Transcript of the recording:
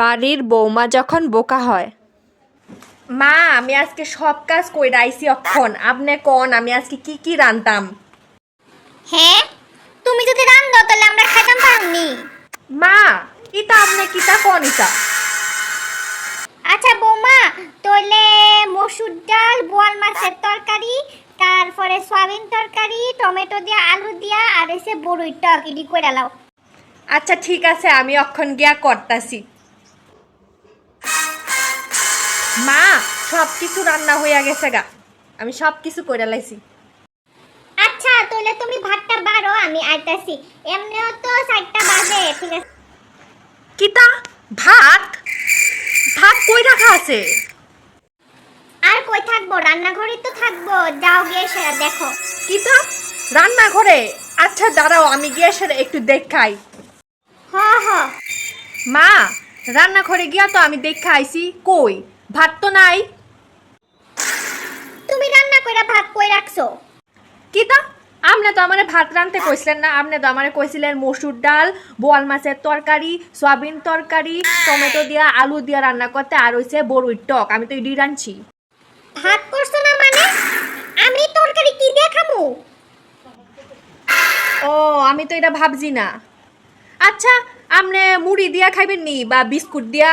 বাড়ির বৌমা যখন বোকা হয়। মা, আমি আজকে সব কাজ কইরা আইছি অক্ষণ। আপনি কোন আমি আজকে কি কি রান্তাম? হ্যাঁ, তুমি যদি রান্ধো তাহলে আমরা খাইতাম পারুনি। মা, ইতা আপনি কিতা কোন ইতা? আচ্ছা বৌমা, তাহলে মসুর ডাল, বোয়াল মাছের তরকারি, তারপরে সয়াবিন তরকারি, টমেটো দিয়া, আলু দিয়া আর এসে বড়ই টক ইডি কইরা লাও। আচ্ছা ঠিক আছে, আমি অক্ষণ গিয়া করতাছি। মা, সব কিছু রান্না হইয়া গেছে গা, আমি সব কিছু কইরা লাইছি। আচ্ছা তাহলে তুমি ভাতটা বাড়ো, আমি আইতাছি। এমনিও তো 4টা বাজে, ঠিক আছে? কিতা? ভাত? ভাত কই রাখা আছে? আর কই থাকবো, রান্নাঘরেই তো থাকবো। যাও গিয়ে সেটা দেখো। কিতা? রান্নাঘরে? আচ্ছা দাঁড়াও, আমি গিয়া সেটা একটু দেখাই। হ হ। মা, রান্নাঘরে গিয়া তো আমি দেখা আইছি, কই ভাত তো নাই। তুমি রান্না কইরা ভাত কই রাখছো? কিতা? আপনি তো আমারে ভাত রানতে কইছিলেন না, আপনি তো আমারে কইছিলেন মসুর ডাল, বোয়াল মাছের তরকারি, সয়াবিন তরকারি, টমেটো দিয়া আলু দিয়া রান্না করতে, আর হইছে বড়ুই টক। আমি তো ইডি রানছি। ভাত করছো না মানে? আমি তরকারি কি দিয়ে খামু? ও, আমি তো এটা ভাবছি না। আচ্ছা, আপনি মুড়ি দিয়া খাইবেন নি বা বিস্কুট দিয়া?